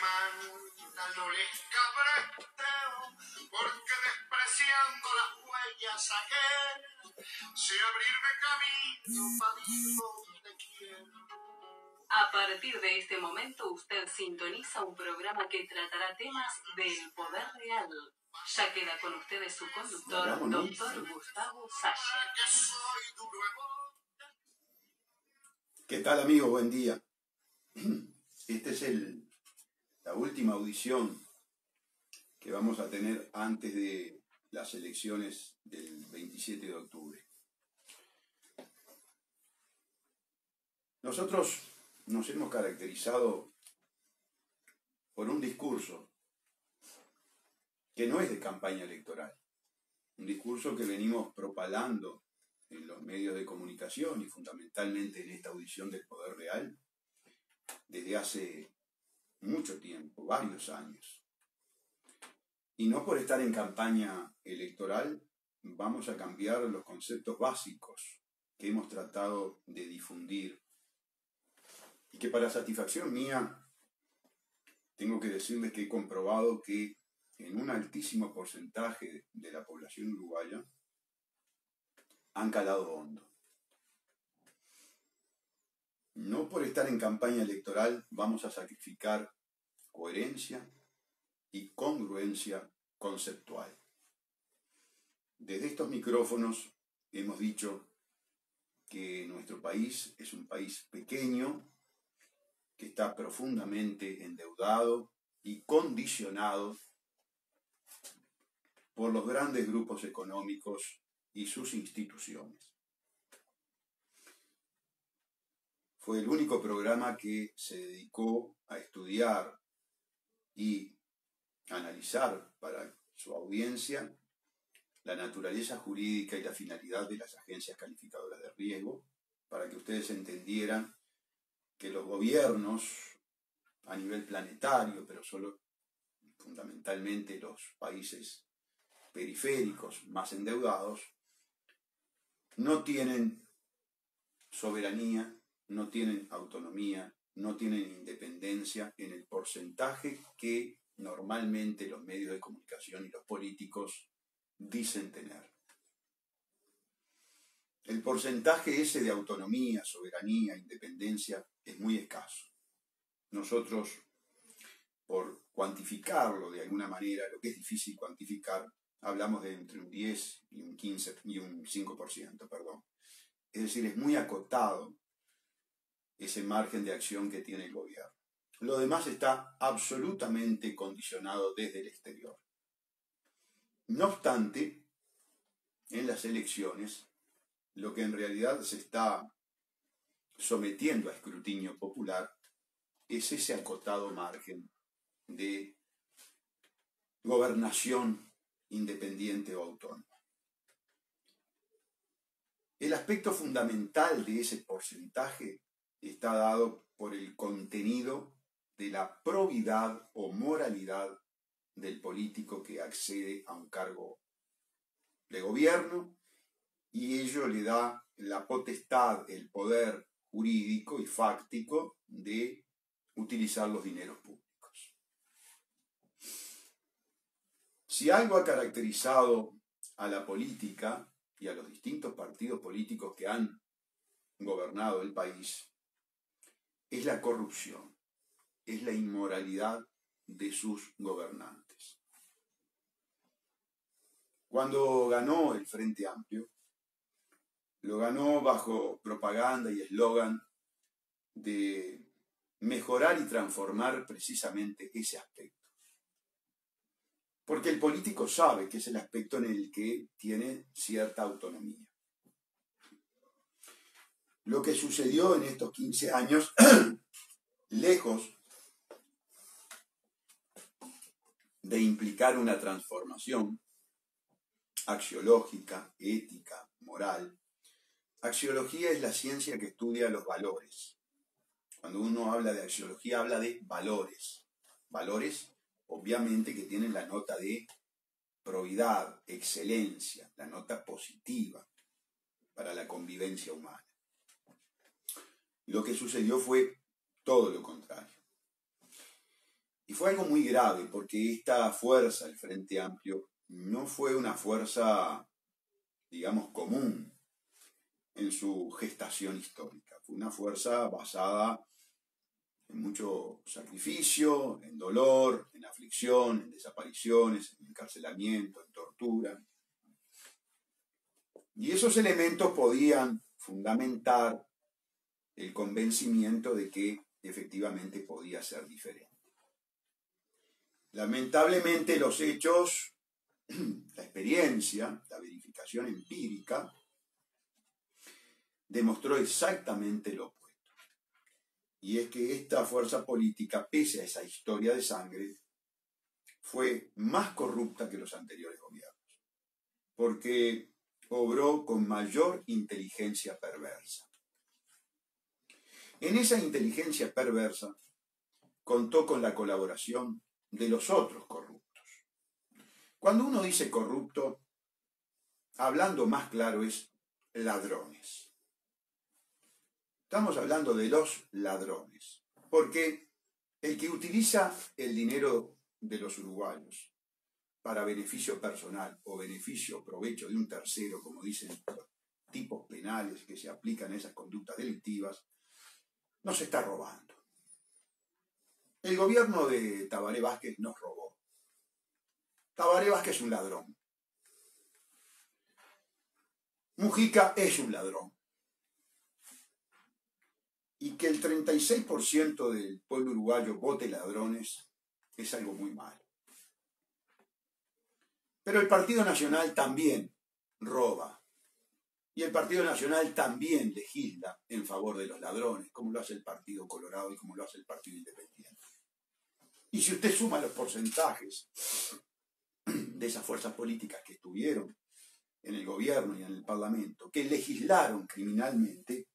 manda no les cabresteo, porque despreciando las huellas aquel, sé abrirme camino para ir donde quiero. A partir de este momento usted sintoniza un programa que tratará temas del poder real. Ya queda con ustedes su conductor, doctor Gustavo Salle. ¿Qué tal, amigos? Buen día. Esta es la última audición que vamos a tener antes de las elecciones del 27 de octubre. Nosotros nos hemos caracterizado por un discurso que no es de campaña electoral, un discurso que venimos propalando en los medios de comunicación y fundamentalmente en esta audición del poder real desde hace mucho tiempo, varios años. Y no por estar en campaña electoral vamos a cambiar los conceptos básicos que hemos tratado de difundir y que para satisfacción mía tengo que decirles que he comprobado que en un altísimo porcentaje de la población uruguaya han calado hondo. No por estar en campaña electoral vamos a sacrificar coherencia y congruencia conceptual. Desde estos micrófonos hemos dicho que nuestro país es un país pequeño, que está profundamente endeudado y condicionado por los grandes grupos económicos y sus instituciones. Fue el único programa que se dedicó a estudiar y analizar para su audiencia la naturaleza jurídica y la finalidad de las agencias calificadoras de riesgo, para que ustedes entendieran que los gobiernos a nivel planetario, pero solo fundamentalmente los países periféricos más endeudados, no tienen soberanía, no tienen autonomía, no tienen independencia en el porcentaje que normalmente los medios de comunicación y los políticos dicen tener. El porcentaje ese de autonomía, soberanía, independencia es muy escaso. Nosotros, por cuantificarlo de alguna manera, lo que es difícil cuantificar, hablamos de entre un 10 y un 15 y un 5%, perdón. Es decir, es muy acotado ese margen de acción que tiene el gobierno. Lo demás está absolutamente condicionado desde el exterior. No obstante, en las elecciones, lo que en realidad se está sometiendo a escrutinio popular es ese acotado margen de gobernación independiente o autónoma. El aspecto fundamental de ese porcentaje está dado por el contenido de la probidad o moralidad del político que accede a un cargo de gobierno, y ello le da la potestad, el poder jurídico y fáctico de utilizar los dineros públicos. Si algo ha caracterizado a la política y a los distintos partidos políticos que han gobernado el país, es la corrupción, es la inmoralidad de sus gobernantes. Cuando ganó el Frente Amplio, lo ganó bajo propaganda y eslogan de mejorar y transformar precisamente ese aspecto. Porque el político sabe que es el aspecto en el que tiene cierta autonomía. Lo que sucedió en estos 15 años, lejos de implicar una transformación axiológica, ética, moral. Axiología es la ciencia que estudia los valores. Cuando uno habla de axiología, habla de valores. Valores, obviamente, que tienen la nota de probidad, excelencia, la nota positiva para la convivencia humana. Lo que sucedió fue todo lo contrario. Y Y fue algo muy grave, porque esta fuerza, el Frente Amplio, no fue una fuerza, digamos, común en su gestación histórica. Fue una fuerza basada en mucho sacrificio, en dolor, en aflicción, en desapariciones, en encarcelamiento, en tortura. Y esos elementos podían fundamentar el convencimiento de que efectivamente podía ser diferente. Lamentablemente los hechos, la experiencia, la verificación empírica, demostró exactamente lo opuesto. Y es que esta fuerza política, pese a esa historia de sangre, fue más corrupta que los anteriores gobiernos, porque obró con mayor inteligencia perversa. En esa inteligencia perversa contó con la colaboración de los otros corruptos. Cuando uno dice corrupto, hablando más claro, es ladrones. Estamos hablando de los ladrones, porque el que utiliza el dinero de los uruguayos para beneficio personal o beneficio o provecho de un tercero, como dicen los tipos penales que se aplican a esas conductas delictivas, no se está robando. El gobierno de Tabaré Vázquez nos robó. Tabaré Vázquez es un ladrón. Mujica es un ladrón. Y que el 36% del pueblo uruguayo vote ladrones es algo muy malo. Pero el Partido Nacional también roba. Y el Partido Nacional también legisla en favor de los ladrones, como lo hace el Partido Colorado y como lo hace el Partido Independiente. Y si usted suma los porcentajes de esas fuerzas políticas que estuvieron en el gobierno y en el Parlamento, que legislaron criminalmente,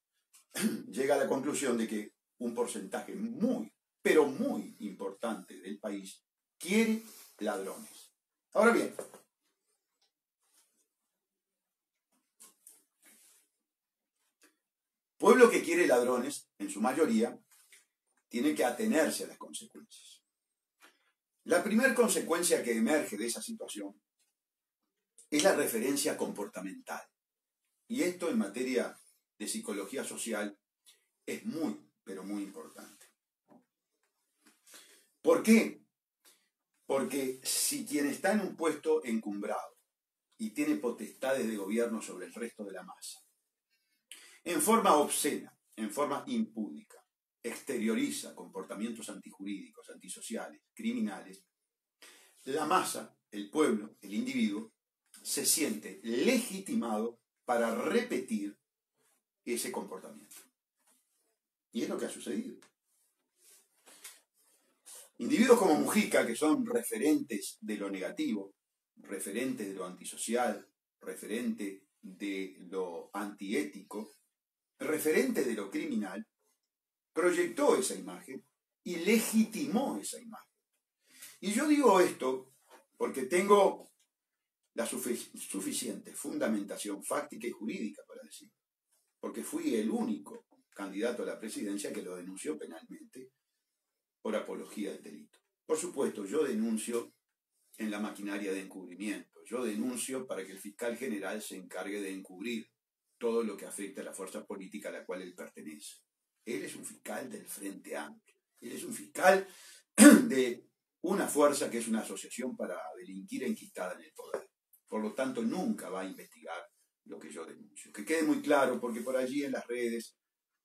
llega a la conclusión de que un porcentaje muy, pero muy importante del país quiere ladrones. Ahora bien, pueblo que quiere ladrones, en su mayoría, tiene que atenerse a las consecuencias. La primera consecuencia que emerge de esa situación es la referencia comportamental. Y esto en materia de psicología social es muy, pero muy importante. ¿Por qué? Porque si quien está en un puesto encumbrado y tiene potestades de gobierno sobre el resto de la masa, en forma obscena, en forma impúdica, exterioriza comportamientos antijurídicos, antisociales, criminales, la masa, el pueblo, el individuo, se siente legitimado para repetir ese comportamiento. Y es lo que ha sucedido. Individuos como Mujica, que son referentes de lo negativo, referentes de lo antisocial, referente de lo antiético, referente de lo criminal, proyectó esa imagen y legitimó esa imagen. Y yo digo esto porque tengo la suficiente fundamentación fáctica y jurídica para decirlo, porque fui el único candidato a la presidencia que lo denunció penalmente por apología del delito. Por supuesto, yo denuncio en la maquinaria de encubrimiento, yo denuncio para que el fiscal general se encargue de encubrir todo lo que afecta a la fuerza política a la cual él pertenece. Él es un fiscal del Frente Amplio, él es un fiscal de una fuerza que es una asociación para delinquir enquistada en el poder. Por lo tanto, nunca va a investigar lo que yo denuncio. Que quede muy claro, porque por allí en las redes,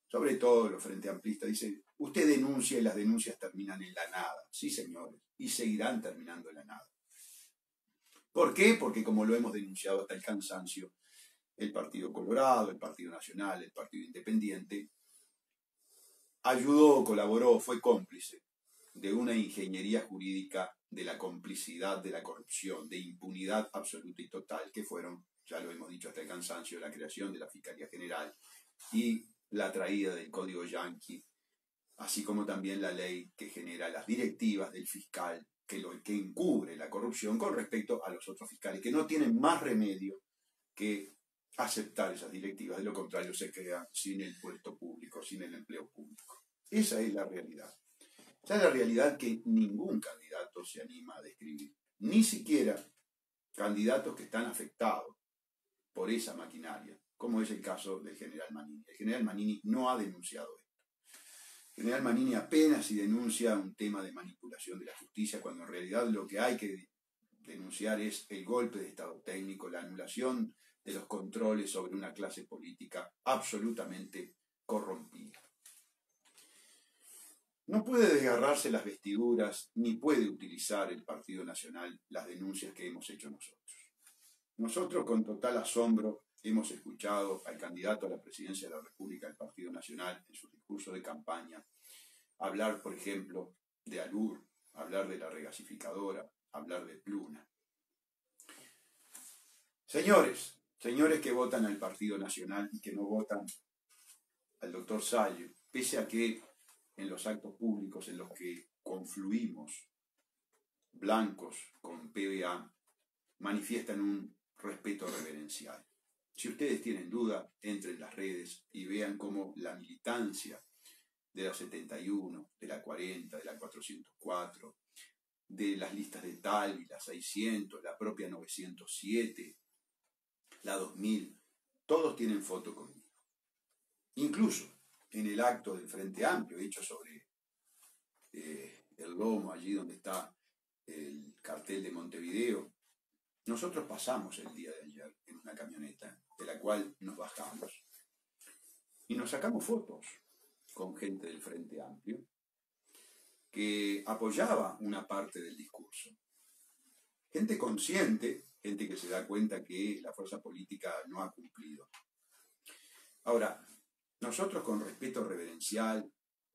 sobre todo los frente amplistas, dicen, usted denuncia y las denuncias terminan en la nada. Sí, señores, y seguirán terminando en la nada. ¿Por qué? Porque como lo hemos denunciado hasta el cansancio, el Partido Colorado, el Partido Nacional, el Partido Independiente, ayudó, colaboró, fue cómplice de una ingeniería jurídica de la complicidad, de la corrupción, de impunidad absoluta y total, que fueron, ya lo hemos dicho hasta el cansancio, la creación de la Fiscalía General y la traída del Código Yanqui, así como también la ley que genera las directivas del fiscal que encubre la corrupción con respecto a los otros fiscales, que no tienen más remedio que aceptar esas directivas, de lo contrario se quedan sin el puesto público, sin el empleo público. Esa es la realidad. Esa es la realidad que ningún candidato se anima a describir, ni siquiera candidatos que están afectados por esa maquinaria, como es el caso del general Manini. El general Manini no ha denunciado esto. El general Manini apenas si denuncia un tema de manipulación de la justicia, cuando en realidad lo que hay que denunciar es el golpe de Estado técnico, la anulación de los controles sobre una clase política absolutamente corrompida. No puede desgarrarse las vestiduras ni puede utilizar el Partido Nacional las denuncias que hemos hecho nosotros. Nosotros con total asombro hemos escuchado al candidato a la presidencia de la República del Partido Nacional en su discurso de campaña hablar, por ejemplo, de Alur, hablar de la regasificadora, hablar de Pluna. Señores que votan al Partido Nacional y que no votan al doctor Salle, pese a que en los actos públicos en los que confluimos blancos con PBA manifiestan un respeto reverencial. Si ustedes tienen duda, entren en las redes y vean cómo la militancia de la 71, de la 40, de la 404, de las listas de Talvi, la 600, la propia 907, la 2000, todos tienen foto conmigo. Incluso en el acto del Frente Amplio, hecho sobre el lomo, allí donde está el cartel de Montevideo, nosotros pasamos el día de ayer en una camioneta, de la cual nos bajamos, y nos sacamos fotos con gente del Frente Amplio que apoyaba una parte del discurso. Gente consciente, gente que se da cuenta que la fuerza política no ha cumplido. Ahora, nosotros con respeto reverencial,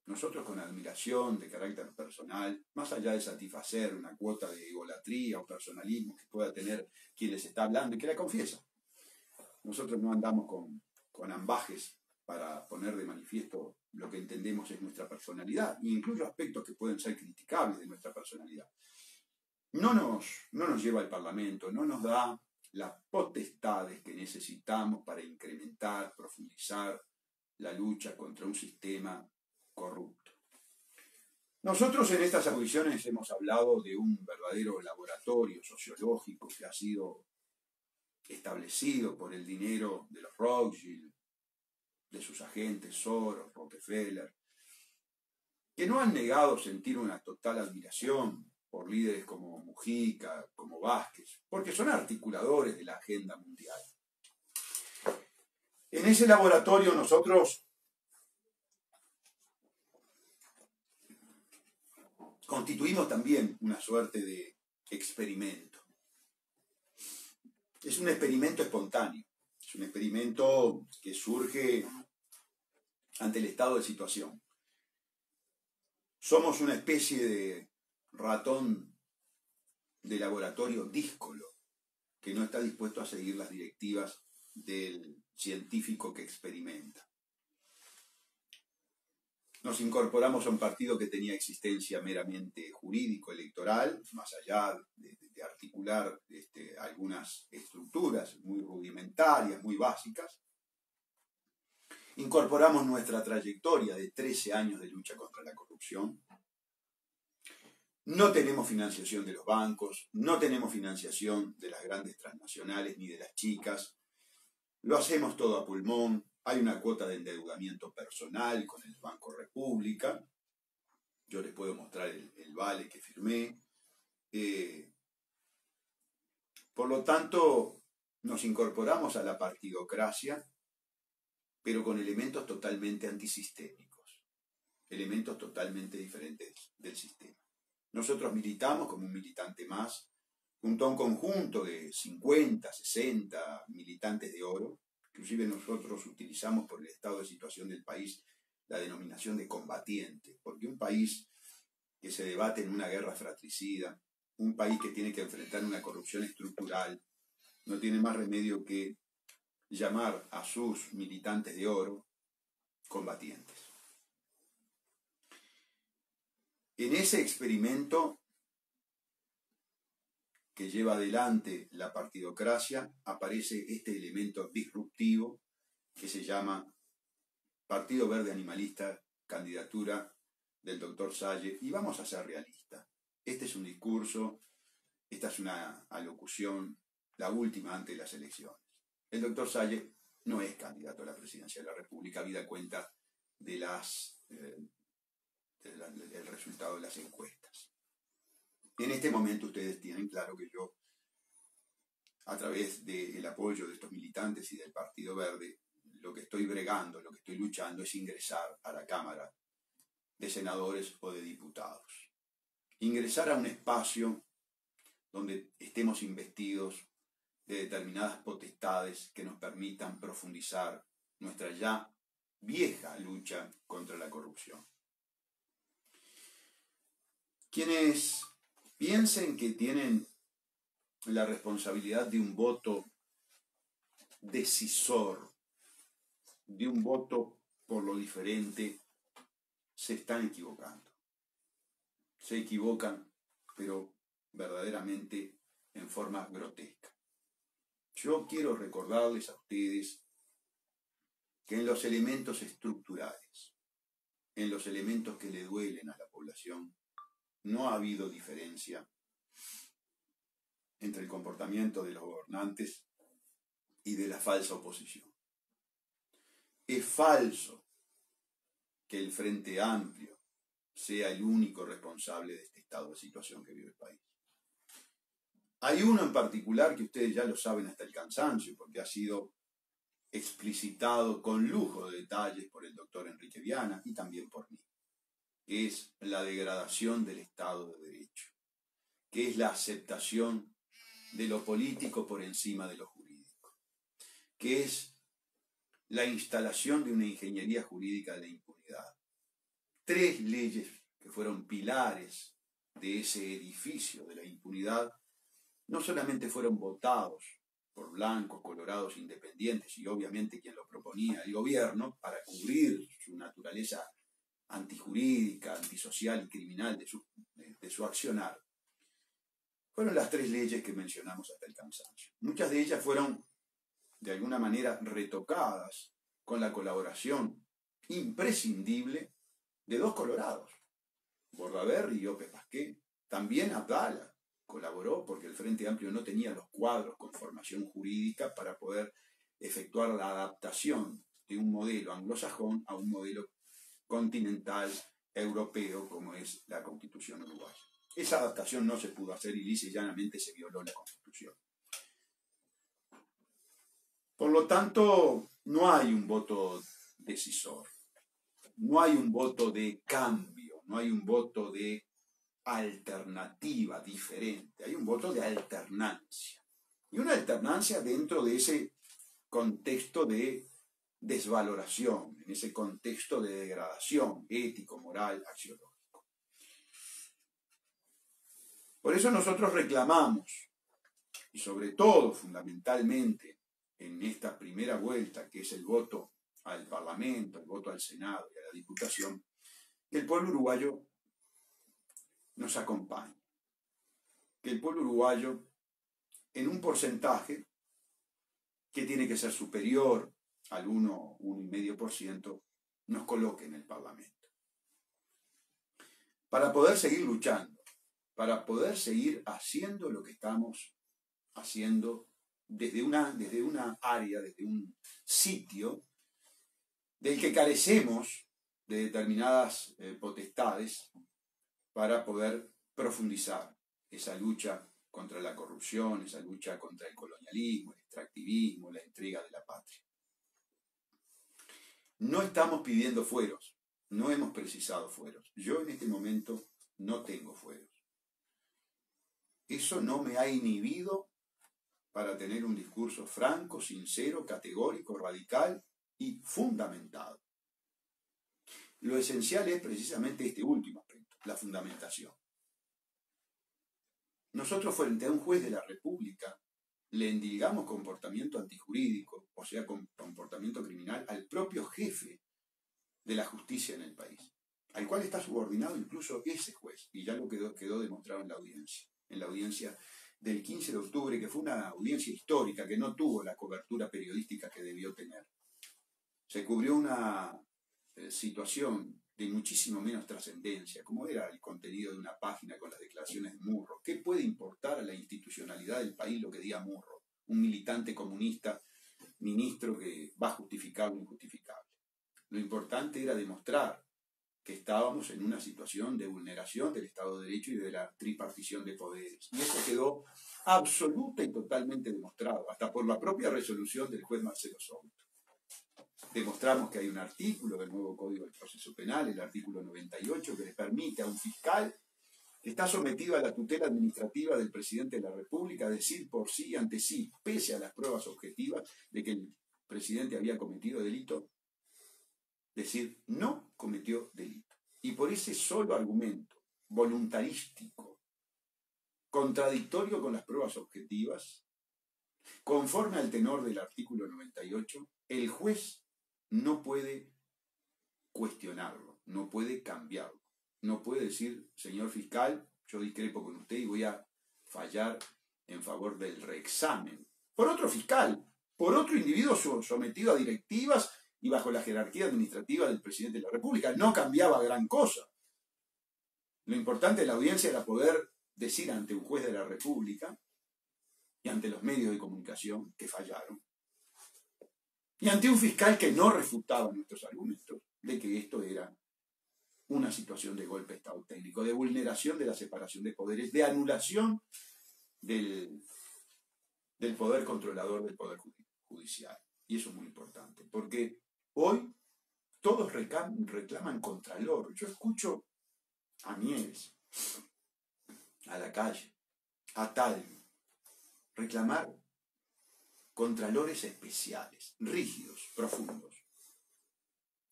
nosotros con admiración de carácter personal, más allá de satisfacer una cuota de egolatría o personalismo que pueda tener quien les está hablando y que la confiesa. Nosotros no andamos con ambajes para poner de manifiesto lo que entendemos es nuestra personalidad, e incluso aspectos que pueden ser criticables de nuestra personalidad. No nos lleva al Parlamento, no nos da las potestades que necesitamos para incrementar, profundizar la lucha contra un sistema corrupto. Nosotros en estas audiciones hemos hablado de un verdadero laboratorio sociológico que ha sido establecido por el dinero de los Rothschild, de sus agentes Soros, Rockefeller, que no han negado sentir una total admiración por líderes como Mujica, como Vázquez, porque son articuladores de la agenda mundial. En ese laboratorio nosotros constituimos también una suerte de experimento. Es un experimento espontáneo, es un experimento que surge ante el estado de situación. Somos una especie de ratón de laboratorio díscolo que no está dispuesto a seguir las directivas del científico que experimenta. Nos incorporamos a un partido que tenía existencia meramente jurídico-electoral, más allá de articular algunas estructuras muy rudimentarias, muy básicas. Incorporamos nuestra trayectoria de 13 años de lucha contra la corrupción. No tenemos financiación de los bancos, no tenemos financiación de las grandes transnacionales ni de las chicas. Lo hacemos todo a pulmón. Hay una cuota de endeudamiento personal con el Banco República. Yo les puedo mostrar el vale que firmé. Por lo tanto, nos incorporamos a la partidocracia, pero con elementos totalmente antisistémicos, elementos totalmente diferentes del sistema. Nosotros militamos como un militante más, junto a un conjunto de 50, 60 militantes de oro. Inclusive nosotros utilizamos por el estado de situación del país la denominación de combatiente, porque un país que se debate en una guerra fratricida, un país que tiene que enfrentar una corrupción estructural, no tiene más remedio que llamar a sus militantes de oro combatientes. En ese experimento que lleva adelante la partidocracia aparece este elemento disruptivo que se llama Partido Verde Animalista, candidatura del doctor Salle, y vamos a ser realistas. Este es un discurso, esta es una alocución, la última antes de las elecciones. El doctor Salle no es candidato a la presidencia de la República, habida cuenta de del resultado de las encuestas. En este momento ustedes tienen claro que yo, a través del apoyo de estos militantes y del Partido Verde, lo que estoy bregando, lo que estoy luchando es ingresar a la Cámara de Senadores o de Diputados. Ingresar a un espacio donde estemos investidos de determinadas potestades que nos permitan profundizar nuestra ya vieja lucha contra la corrupción. Quienes piensen que tienen la responsabilidad de un voto decisor, de un voto por lo diferente, se están equivocando. Se equivocan, pero verdaderamente en forma grotesca. Yo quiero recordarles a ustedes que en los elementos estructurales, en los elementos que le duelen a la población, no ha habido diferencia entre el comportamiento de los gobernantes y de la falsa oposición. Es falso que el Frente Amplio sea el único responsable de este estado de situación que vive el país. Hay uno en particular que ustedes ya lo saben hasta el cansancio, porque ha sido explicitado con lujo de detalles por el doctor Enrique Viana y también por mí, que es la degradación del Estado de Derecho, que es la aceptación de lo político por encima de lo jurídico, que es la instalación de una ingeniería jurídica de la impunidad. 3 leyes que fueron pilares de ese edificio de la impunidad no solamente fueron votados por blancos, colorados, independientes y obviamente quien lo proponía, el gobierno, para cubrir su naturaleza antijurídica, antisocial y criminal de su accionar. Fueron las 3 leyes que mencionamos hasta el cansancio. Muchas de ellas fueron de alguna manera retocadas con la colaboración imprescindible de 2 colorados, Bordaberry y Ope Pasqué. También Abdala colaboró porque el Frente Amplio no tenía los cuadros con formación jurídica para poder efectuar la adaptación de un modelo anglosajón a un modelo continental europeo como es la Constitución uruguaya. Esa adaptación no se pudo hacer y lisa y llanamente se violó la Constitución. Por lo tanto, no hay un voto decisor, no hay un voto de cambio, no hay un voto de alternativa diferente, hay un voto de alternancia. Y una alternancia dentro de ese contexto de desvaloración, en ese contexto de degradación ético, moral, axiológico. Por eso nosotros reclamamos, y sobre todo fundamentalmente en esta primera vuelta, que es el voto al Parlamento, el voto al Senado y a la Diputación, que el pueblo uruguayo nos acompañe, que el pueblo uruguayo en un porcentaje que tiene que ser superior al 1,5%, nos coloque en el Parlamento. Para poder seguir luchando, para poder seguir haciendo lo que estamos haciendo desde una área, desde un sitio del que carecemos de determinadas potestades para poder profundizar esa lucha contra la corrupción, esa lucha contra el colonialismo, el extractivismo, la entrega de la patria. No estamos pidiendo fueros, no hemos precisado fueros. Yo en este momento no tengo fueros. Eso no me ha inhibido para tener un discurso franco, sincero, categórico, radical y fundamentado. Lo esencial es precisamente este último aspecto, la fundamentación. Nosotros frente a un juez de la República le endilgamos comportamiento antijurídico, o sea, comportamiento criminal, al propio jefe de la justicia en el país, al cual está subordinado incluso ese juez, y ya lo quedó demostrado en la audiencia del 15 de octubre, que fue una audiencia histórica que no tuvo la cobertura periodística que debió tener. Se cubrió una situación de muchísimo menos trascendencia, como era el contenido de una página con las declaraciones de Murro. ¿Qué puede importar a la institucionalidad del país lo que diga Murro? Un militante comunista, ministro que va a justificar lo injustificable. Lo importante era demostrar que estábamos en una situación de vulneración del Estado de Derecho y de la tripartición de poderes. Y eso quedó absoluta y totalmente demostrado, hasta por la propia resolución del juez Marcelo Souto. Demostramos que hay un artículo del nuevo Código del Proceso Penal, el artículo 98, que le permite a un fiscal que está sometido a la tutela administrativa del presidente de la República decir por sí ante sí, pese a las pruebas objetivas de que el presidente había cometido delito, decir no cometió delito. Y por ese solo argumento voluntarístico, contradictorio con las pruebas objetivas, conforme al tenor del artículo 98, el juez no puede cuestionarlo, no puede cambiarlo, no puede decir, señor fiscal, yo discrepo con usted y voy a fallar en favor del reexamen. Por otro fiscal, por otro individuo sometido a directivas y bajo la jerarquía administrativa del presidente de la República. No cambiaba gran cosa. Lo importante de la audiencia era poder decir ante un juez de la República y ante los medios de comunicación que fallaron, y ante un fiscal que no refutaba nuestros argumentos de que esto era una situación de golpe de Estado técnico, de vulneración de la separación de poderes, de anulación del poder controlador del poder judicial. Y eso es muy importante, porque hoy todos reclaman contralor. Yo escucho a Nieves, a Lacalle, a Talvi, reclamar contralores especiales, rígidos, profundos.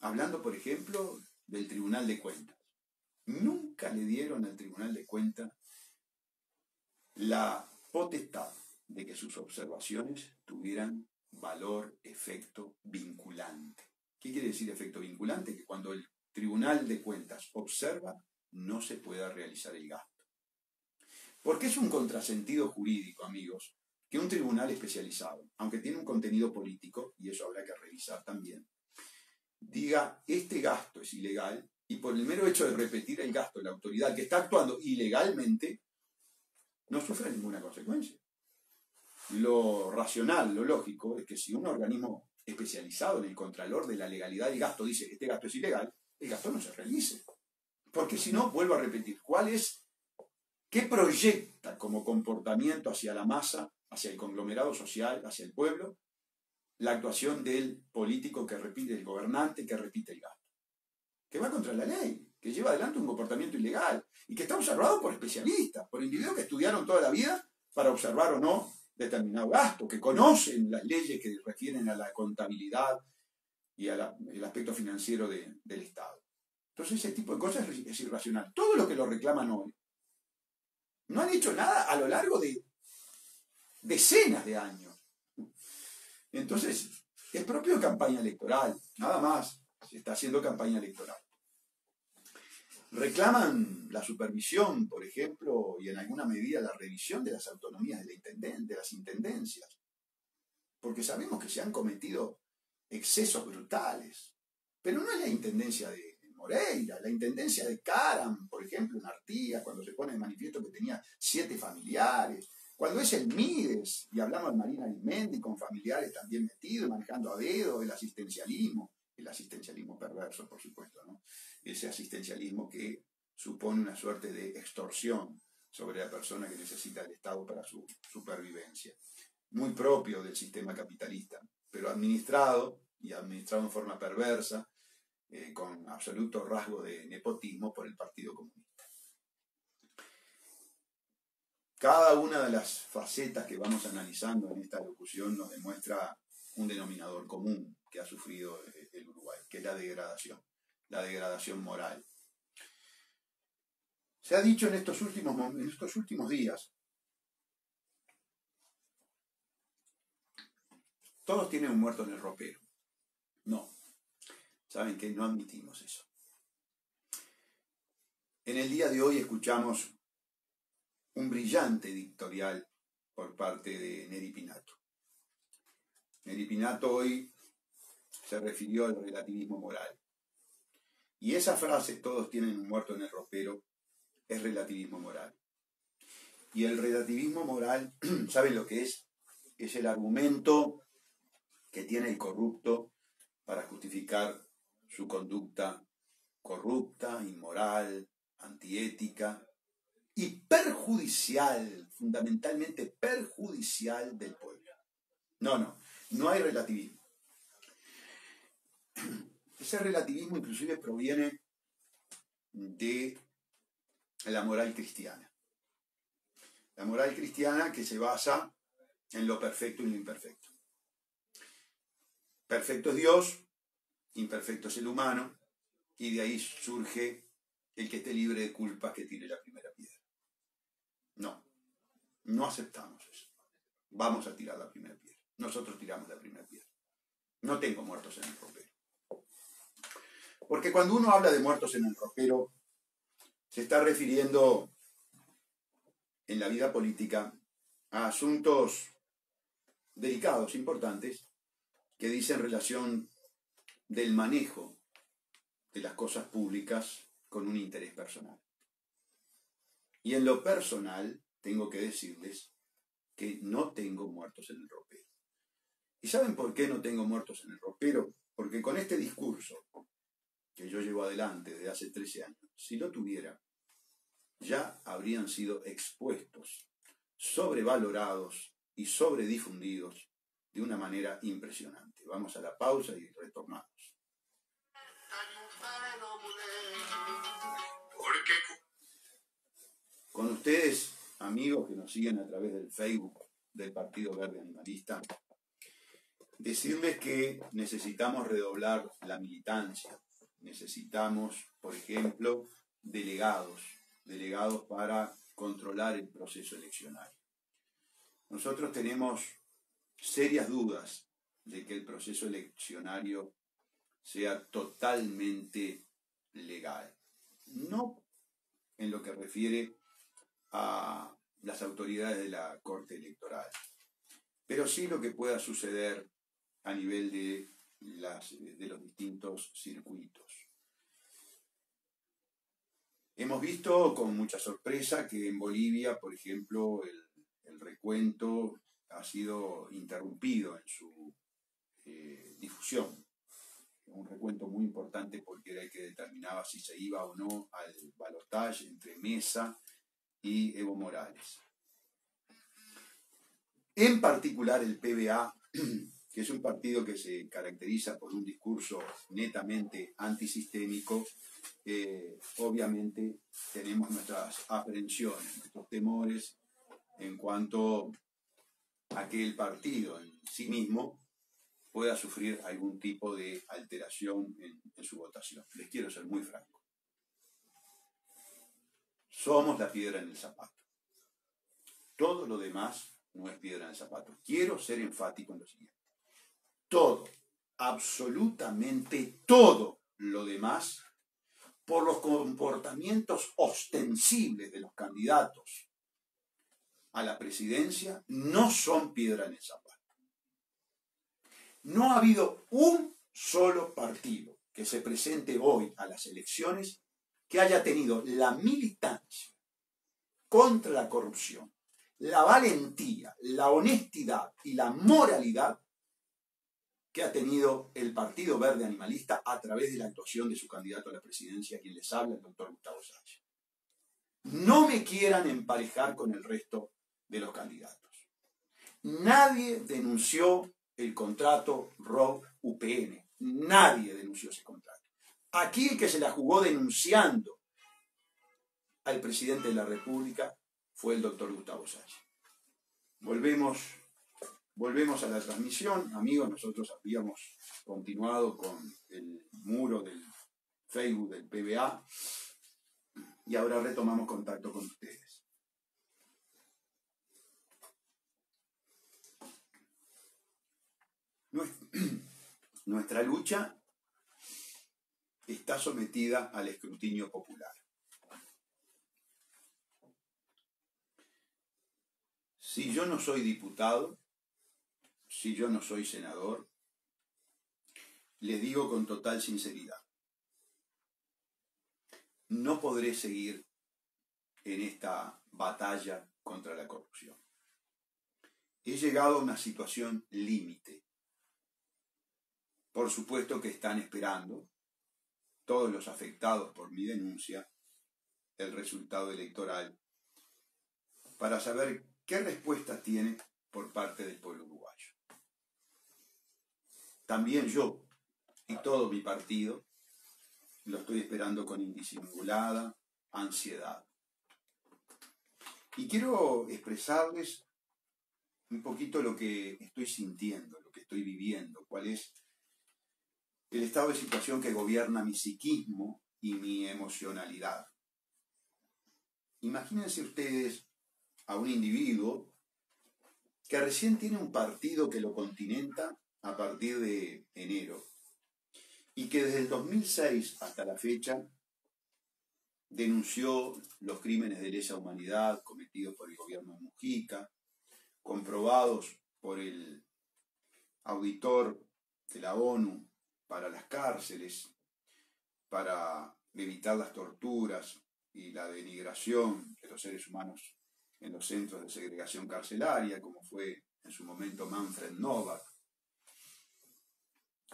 Hablando, por ejemplo, del Tribunal de Cuentas. Nunca le dieron al Tribunal de Cuentas la potestad de que sus observaciones tuvieran valor, efecto vinculante. ¿Qué quiere decir efecto vinculante? Que cuando el Tribunal de Cuentas observa, no se pueda realizar el gasto. Porque es un contrasentido jurídico, amigos, que un tribunal especializado, aunque tiene un contenido político, y eso habrá que revisar también, diga, este gasto es ilegal, y por el mero hecho de repetir el gasto, la autoridad que está actuando ilegalmente, no sufre ninguna consecuencia. Lo racional, lo lógico, es que si un organismo especializado en el contralor de la legalidad del gasto dice que este gasto es ilegal, el gasto no se realice. Porque si no, vuelvo a repetir, ¿qué proyecta como comportamiento hacia la masa, hacia el conglomerado social, hacia el pueblo, la actuación del político que repite, el gobernante que repite el gasto? Que va contra la ley, que lleva adelante un comportamiento ilegal y que está observado por especialistas, por individuos que estudiaron toda la vida para observar o no determinado gasto, que conocen las leyes que refieren a la contabilidad y al aspecto financiero del Estado. Entonces ese tipo de cosas es irracional. Todo lo que lo reclaman hoy no han hecho nada a lo largo de decenas de años. Entonces, es propio de campaña electoral, nada más. Se está haciendo campaña electoral. Reclaman la supervisión, por ejemplo, y en alguna medida la revisión de las autonomías de las intendencias. Porque sabemos que se han cometido excesos brutales. Pero no es la intendencia de Moreira, la intendencia de Caram, por ejemplo, en Artigas, cuando se pone de manifiesto que tenía 7 familiares, cuando es el Mides, y hablamos de Marina Arismendi, con familiares también metidos, manejando a dedo, el asistencialismo perverso, por supuesto, ¿no? Ese asistencialismo que supone una suerte de extorsión sobre la persona que necesita el Estado para su supervivencia. Muy propio del sistema capitalista, pero administrado en forma perversa, con absoluto rasgo de nepotismo por el Partido Comunista. Cada una de las facetas que vamos analizando en esta locución nos demuestra un denominador común que ha sufrido el Uruguay, que es la degradación moral. Se ha dicho en estos últimos días, todos tienen un muerto en el ropero. No. ¿Saben qué? No admitimos eso. En el día de hoy escuchamos un brillante editorial por parte de Neri Pinato. Neri Pinato hoy se refirió al relativismo moral. Y esa frase, todos tienen un muerto en el ropero, es relativismo moral. Y el relativismo moral, ¿saben lo que es? Es el argumento que tiene el corrupto para justificar su conducta corrupta, inmoral, antiética y perjudicial, fundamentalmente perjudicial del pueblo. No hay relativismo. Ese relativismo inclusive proviene de la moral cristiana. La moral cristiana que se basa en lo perfecto y lo imperfecto. Perfecto es Dios, imperfecto es el humano, y de ahí surge el que esté libre de culpas que tire la primera piedra. No aceptamos eso. Vamos a tirar la primera piedra. Nosotros tiramos la primera piedra. No tengo muertos en el ropero. Porque cuando uno habla de muertos en el ropero, se está refiriendo en la vida política a asuntos delicados, importantes, que dicen relación del manejo de las cosas públicas con un interés personal. Y en lo personal, tengo que decirles que no tengo muertos en el ropero. ¿Y saben por qué no tengo muertos en el ropero? Porque con este discurso que yo llevo adelante desde hace 13 años, si lo tuviera, ya habrían sido expuestos, sobrevalorados y sobredifundidos de una manera impresionante. Vamos a la pausa y retornamos. Con ustedes, amigos que nos siguen a través del Facebook del Partido Verde Animalista, decirles que necesitamos redoblar la militancia. Necesitamos, por ejemplo, delegados para controlar el proceso eleccionario. Nosotros tenemos serias dudas de que el proceso eleccionario sea totalmente legal. No en lo que refiere a las autoridades de la Corte Electoral, pero sí lo que pueda suceder a nivel de los distintos circuitos. Hemos visto con mucha sorpresa que en Bolivia, por ejemplo, el recuento ha sido interrumpido en su difusión. Un recuento muy importante porque era el que determinaba si se iba o no al balotaje entre Mesa y Evo Morales. En particular el PVA, que es un partido que se caracteriza por un discurso netamente antisistémico, obviamente tenemos nuestras aprehensiones, nuestros temores en cuanto a que el partido en sí mismo pueda sufrir algún tipo de alteración en su votación. Les quiero ser muy franco. Somos la piedra en el zapato. Todo lo demás no es piedra en el zapato. Quiero ser enfático en lo siguiente. Todo, absolutamente todo lo demás, por los comportamientos ostensibles de los candidatos a la presidencia, no son piedra en el zapato. No ha habido un solo partido que se presente hoy a las elecciones que haya tenido la militancia contra la corrupción, la valentía, la honestidad y la moralidad que ha tenido el Partido Verde Animalista a través de la actuación de su candidato a la presidencia, quien les habla, el doctor Gustavo Sánchez. No me quieran emparejar con el resto de los candidatos. Nadie denunció el contrato ROC-UPN. Nadie denunció ese contrato. Aquí el que se la jugó denunciando al presidente de la República fue el doctor Gustavo Sánchez. Volvemos a la transmisión. Amigos, nosotros habíamos continuado con el muro del Facebook del PVA y ahora retomamos contacto con ustedes. Nuestra lucha está sometida al escrutinio popular. Si yo no soy diputado, si yo no soy senador, les digo con total sinceridad, no podré seguir en esta batalla contra la corrupción. He llegado a una situación límite. Por supuesto que están esperando todos los afectados por mi denuncia el resultado electoral para saber qué respuesta tiene por parte del pueblo uruguayo. También yo y todo mi partido lo estoy esperando con indisimulada ansiedad. Y quiero expresarles un poquito lo que estoy sintiendo, lo que estoy viviendo, cuál es el estado de situación que gobierna mi psiquismo y mi emocionalidad. Imagínense ustedes a un individuo que recién tiene un partido que lo continenta a partir de enero y que desde el 2006 hasta la fecha denunció los crímenes de lesa humanidad cometidos por el gobierno de Mujica, comprobados por el auditor de la ONU para las cárceles, para evitar las torturas y la denigración de los seres humanos en los centros de segregación carcelaria, como fue en su momento Manfred Novak,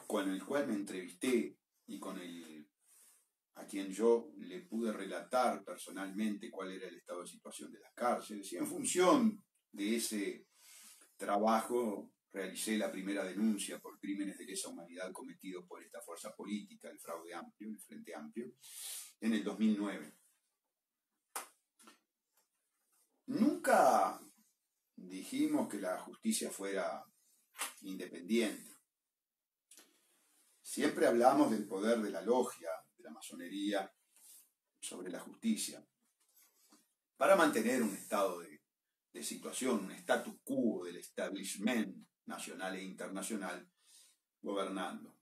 con el cual me entrevisté y a quien yo le pude relatar personalmente cuál era el estado de situación de las cárceles, y en función de ese trabajo realicé la primera denuncia por crímenes de lesa humanidad cometidos por esta fuerza política, el Fraude Amplio, el Frente Amplio, en el 2009. Nunca dijimos que la justicia fuera independiente. Siempre hablamos del poder de la logia, de la masonería, sobre la justicia, para mantener un estado de situación, un status quo del establishment nacional e internacional gobernando.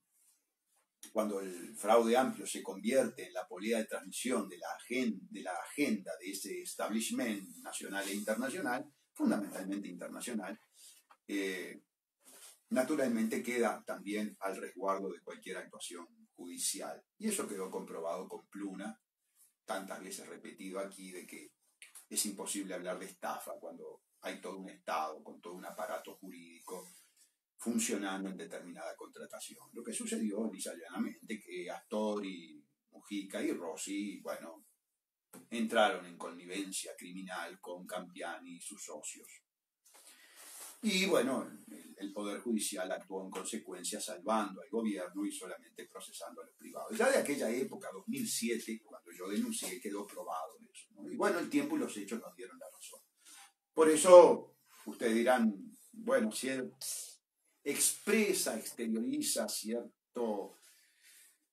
Cuando el Fraude Amplio se convierte en la polea de transmisión de la agenda de ese establishment nacional e internacional, fundamentalmente internacional, naturalmente queda también al resguardo de cualquier actuación judicial. Y eso quedó comprobado con Pluna, tantas veces repetido aquí, de que es imposible hablar de estafa cuando hay todo un Estado con todo un aparato jurídico funcionando en determinada contratación. Lo que sucedió lisa y llanamente que Astori, Mujica y Rossi, bueno, entraron en connivencia criminal con Campiani y sus socios. Y bueno, el Poder Judicial actuó en consecuencia salvando al gobierno y solamente procesando a los privados. Ya de aquella época, 2007, cuando yo denuncié, quedó probado eso, ¿no? Y bueno, el tiempo y los hechos nos dieron la razón. Por eso, ustedes dirán, bueno, si él exterioriza cierto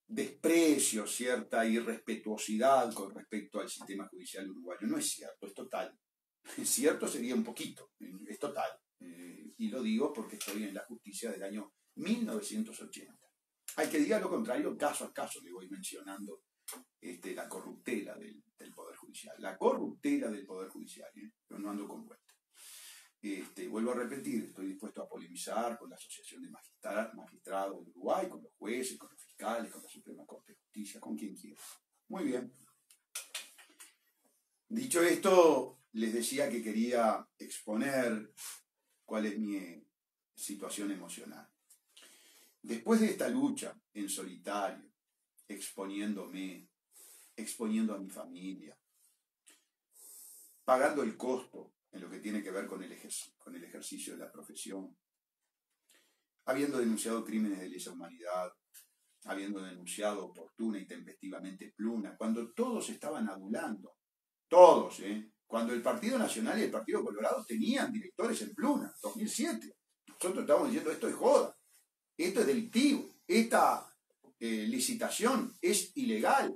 desprecio, cierta irrespetuosidad con respecto al sistema judicial uruguayo. No es cierto, es total. Cierto sería un poquito, es total. Y lo digo porque estoy en la justicia del año 1980. Al que diga lo contrario, caso a caso le voy mencionando la corruptela del Poder Judicial. La corruptela del Poder Judicial, yo no ando con vuelta. Vuelvo a repetir, estoy dispuesto a polemizar con la Asociación de Magistrados de Uruguay, con los jueces, con los fiscales, con la Suprema Corte de Justicia, con quien quiera. Muy bien. Dicho esto, les decía que quería exponer cuál es mi situación emocional. Después de esta lucha en solitario, exponiéndome, exponiendo a mi familia, pagando el costo en lo que tiene que ver con el ejercicio de la profesión, habiendo denunciado crímenes de lesa humanidad, habiendo denunciado oportuna y tempestivamente Pluna, cuando todos estaban adulando, todos, cuando el Partido Nacional y el Partido Colorado tenían directores en Pluna, 2007. Nosotros estábamos diciendo, esto es joda, esto es delictivo, esta licitación es ilegal.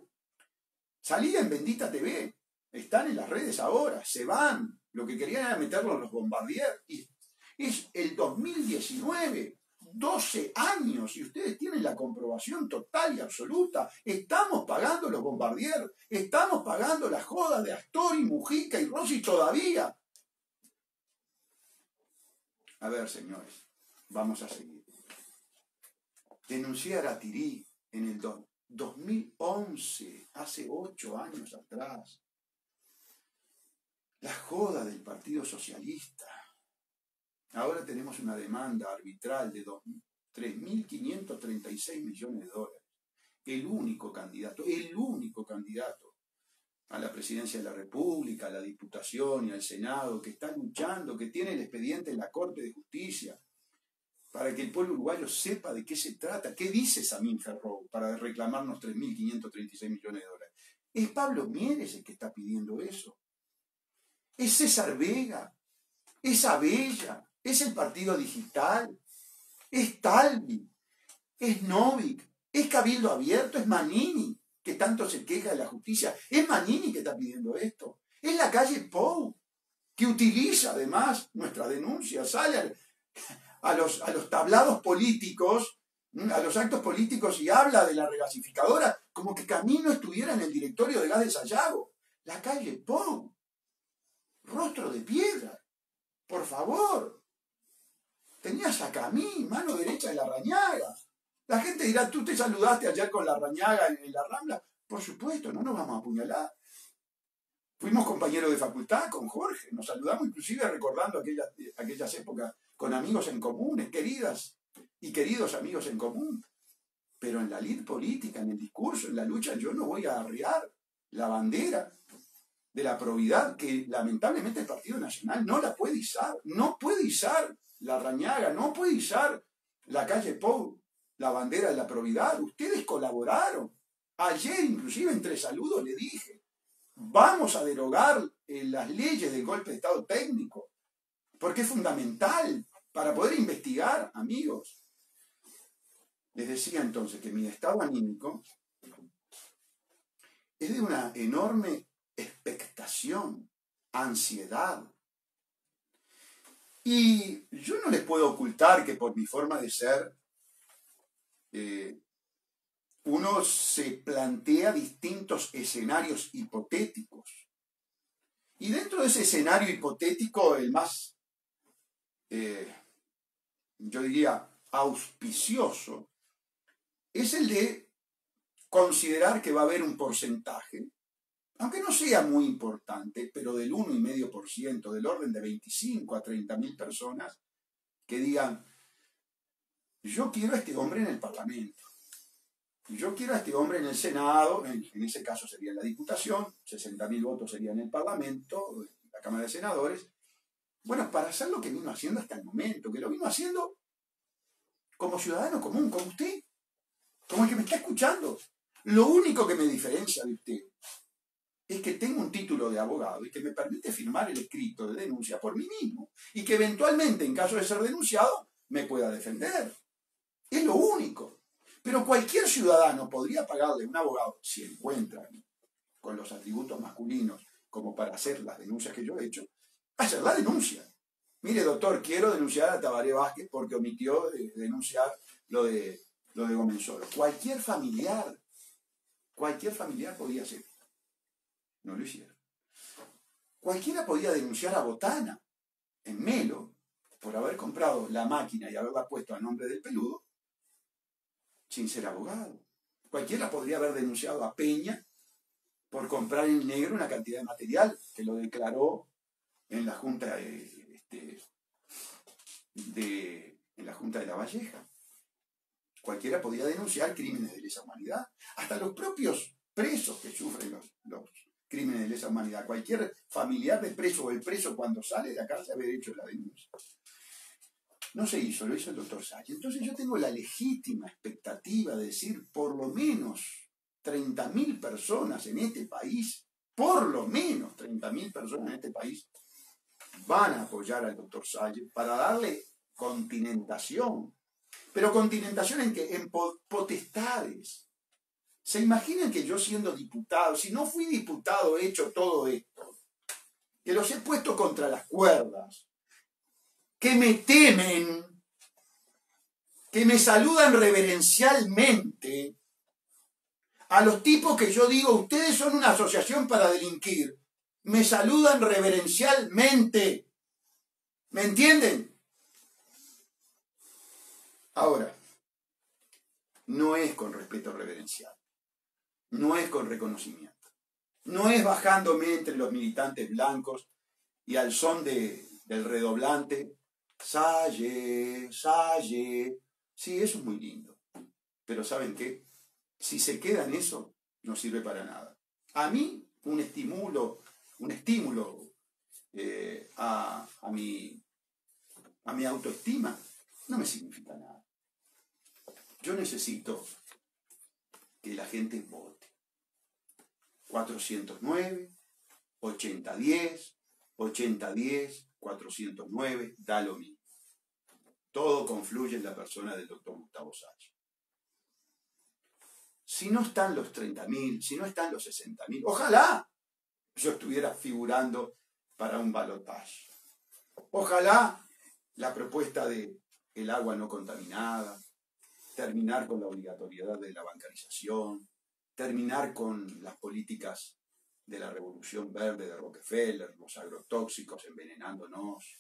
Salía en Bendita TV, están en las redes ahora, se van. Lo que querían era meterlos en los Bombardier. Y es el 2019, 12 años, y ustedes tienen la comprobación total y absoluta. Estamos pagando los Bombardier, estamos pagando las jodas de Astori, Mujica y Rossi todavía. A ver, señores, vamos a seguir. Denuncié a Aratirí en el 2011, hace 8 años atrás. La joda del Partido Socialista. Ahora tenemos una demanda arbitral de 3.536 millones de dólares. El único candidato a la presidencia de la República, a la Diputación y al Senado, que está luchando, que tiene el expediente en la Corte de Justicia, para que el pueblo uruguayo sepa de qué se trata, qué dice Samín Ferrou para reclamarnos 3.536 millones de dólares. Es Pablo Mieres el que está pidiendo eso. Es César Vega, es Abella, es el Partido Digital, es Talvi, es Novik, es Cabildo Abierto, es Manini, que tanto se queja de la justicia. Es Manini que está pidiendo esto. Es la calle Pou, que utiliza además nuestra denuncia, sale a los tablados políticos, a los actos políticos y habla de la regasificadora como que Camino estuviera en el directorio de gas de Sayago. La calle Pou. Rostro de piedra, por favor. Tenías a Camí, mano derecha de Larrañaga. La gente dirá, ¿tú te saludaste ayer con Larrañaga en la Rambla? Por supuesto, no nos vamos a apuñalar. Fuimos compañeros de facultad con Jorge, nos saludamos inclusive recordando aquellas épocas con amigos en común, queridas y queridos amigos en común. Pero en la lid política, en el discurso, en la lucha, yo no voy a arriar la bandera de la probidad que lamentablemente el Partido Nacional no la puede izar. No puede izar Larrañaga, no puede izar la calle Pou, la bandera de la probidad. Ustedes colaboraron. Ayer inclusive entre saludos le dije, vamos a derogar las leyes del golpe de Estado técnico, porque es fundamental para poder investigar, amigos. Les decía entonces que mi estado anímico es de una enorme expectación, ansiedad. Y yo no les puedo ocultar que por mi forma de ser, uno se plantea distintos escenarios hipotéticos. Y dentro de ese escenario hipotético, el más, yo diría, auspicioso, es el de considerar que va a haber un porcentaje, aunque no sea muy importante, pero del 1,5%, del orden de 25 a 30.000 personas, que digan, yo quiero a este hombre en el Parlamento, yo quiero a este hombre en el Senado, en ese caso sería la Diputación, 60.000 votos serían en el Parlamento, la Cámara de Senadores, bueno, para hacer lo que vino haciendo hasta el momento, que lo vino haciendo como ciudadano común, como usted, como el que me está escuchando. Lo único que me diferencia de usted es que tengo un título de abogado y que me permite firmar el escrito de denuncia por mí mismo y que eventualmente, en caso de ser denunciado, me pueda defender. Es lo único. Pero cualquier ciudadano podría pagarle a un abogado, si encuentra con los atributos masculinos como para hacer las denuncias que yo he hecho, hacer la denuncia. Mire, doctor, quiero denunciar a Tabaré Vázquez porque omitió denunciar lo de Gomenzoro. Cualquier familiar podía hacer. No lo hicieron. Cualquiera podía denunciar a Botana en Melo por haber comprado la máquina y haberla puesto a nombre del peludo sin ser abogado. Cualquiera podría haber denunciado a Peña por comprar en negro una cantidad de material que lo declaró en la Junta de La Valleja. Cualquiera podía denunciar crímenes de lesa humanidad. Hasta los propios presos que sufren los crímenes de lesa humanidad. Cualquier familiar de preso o el preso cuando sale de la cárcel haber hecho la denuncia. No se hizo, lo hizo el doctor Salle. Entonces yo tengo la legítima expectativa de decir por lo menos 30.000 personas en este país, por lo menos 30.000 personas en este país van a apoyar al doctor Salle para darle continentación. Pero continentación en qué? En potestades. ¿Se imaginan que yo siendo diputado, si no fui diputado he hecho todo esto, que los he puesto contra las cuerdas, que me temen, que me saludan reverencialmente, a los tipos que yo digo, ustedes son una asociación para delinquir, me saludan reverencialmente? ¿Me entienden? Ahora, no es con respeto reverencial. no es con reconocimiento, no es bajándome entre los militantes blancos y al son del redoblante, Salle, Salle. Sí, eso es muy lindo, pero ¿saben qué? Si se queda en eso, no sirve para nada. A mí, un estímulo a mi autoestima no me significa nada. Yo necesito que la gente vote. 409, 8010, 8010, 409, da lo mismo. Todo confluye en la persona del doctor Gustavo Salla. Si no están los 30.000, si no están los 60.000, ojalá yo estuviera figurando para un balotaje. Ojalá la propuesta de el agua no contaminada, terminar con la obligatoriedad de la bancarización, terminar con las políticas de la revolución verde de Rockefeller, los agrotóxicos envenenándonos,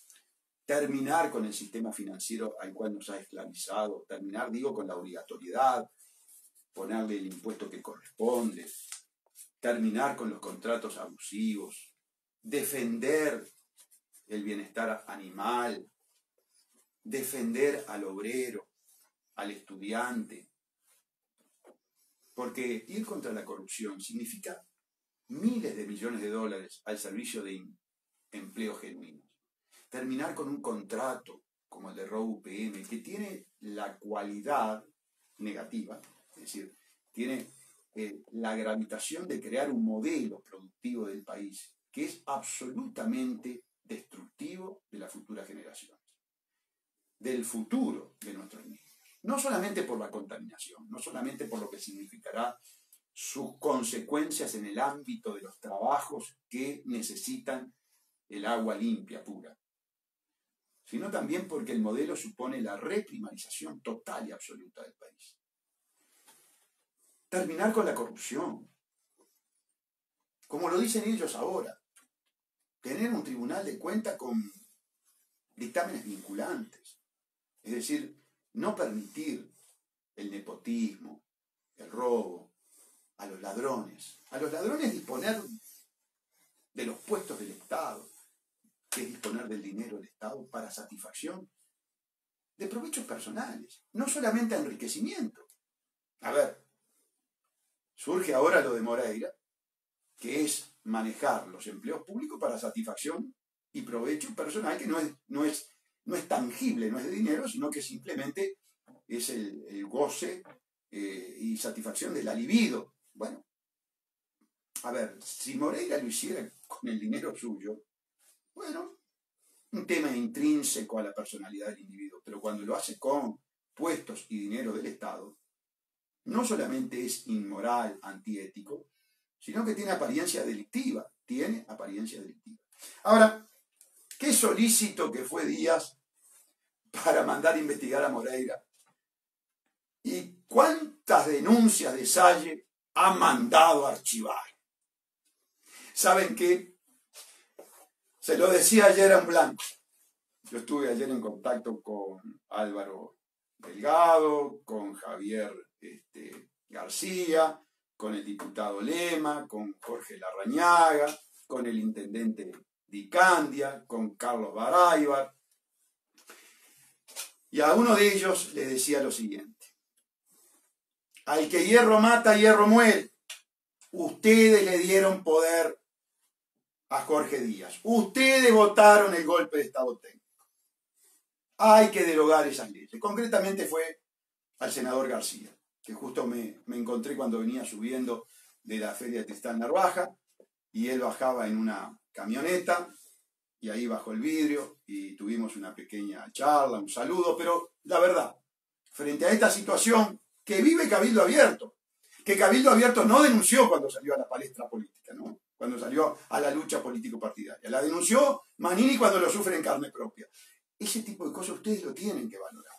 terminar con el sistema financiero al cual nos ha esclavizado, terminar, digo, con la obligatoriedad, ponerle el impuesto que corresponde, terminar con los contratos abusivos, defender el bienestar animal, defender al obrero, al estudiante, porque ir contra la corrupción significa miles de millones de dólares al servicio de empleos genuinos. Terminar con un contrato como el de ROU-UPM, que tiene la cualidad negativa, es decir, tiene la gravitación de crear un modelo productivo del país que es absolutamente destructivo de las futuras generaciones, del futuro de nuestros niños. No solamente por la contaminación, no solamente por lo que significará sus consecuencias en el ámbito de los trabajos que necesitan el agua limpia, pura, sino también porque el modelo supone la reprimarización total y absoluta del país. Terminar con la corrupción, como lo dicen ellos ahora, tener un tribunal de cuentas con dictámenes vinculantes, es decir, no permitir el nepotismo, el robo, a los ladrones disponer de los puestos del Estado, que es disponer del dinero del Estado para satisfacción de provechos personales, no solamente enriquecimiento. A ver, surge ahora lo de Moreira, que es manejar los empleos públicos para satisfacción y provecho personal, que no es tangible, no es de dinero, sino que simplemente es el goce y satisfacción de la libido. Bueno, a ver, si Moreira lo hiciera con el dinero suyo, bueno, un tema intrínseco a la personalidad del individuo, pero cuando lo hace con puestos y dinero del Estado, no solamente es inmoral, antiético, sino que tiene apariencia delictiva. Ahora, qué solícito que fue Díaz para mandar a investigar a Moreira. ¿Y cuántas denuncias de Salle ha mandado a archivar? ¿Saben qué? Se lo decía ayer a un blanco. Yo estuve ayer en contacto con Álvaro Delgado, con Javier García, con el diputado Lema, con Jorge Larrañaga, con el intendente Di Candia, con Carlos Baraybar. Y a uno de ellos le decía lo siguiente: al que hierro mata, hierro muere. Ustedes le dieron poder a Jorge Díaz. Ustedes votaron el golpe de Estado técnico. Hay que derogar esas leyes. Concretamente fue al senador García, que justo me encontré cuando venía subiendo de la feria de Tristán Narvaja, y él bajaba en una camioneta, y ahí bajó el vidrio, y tuvimos una pequeña charla, un saludo, pero la verdad, frente a esta situación que vive Cabildo Abierto, que Cabildo Abierto no denunció cuando salió a la palestra política, ¿no? Cuando salió a la lucha político-partidaria. La denunció Manini cuando lo sufre en carne propia. Ese tipo de cosas ustedes lo tienen que valorar.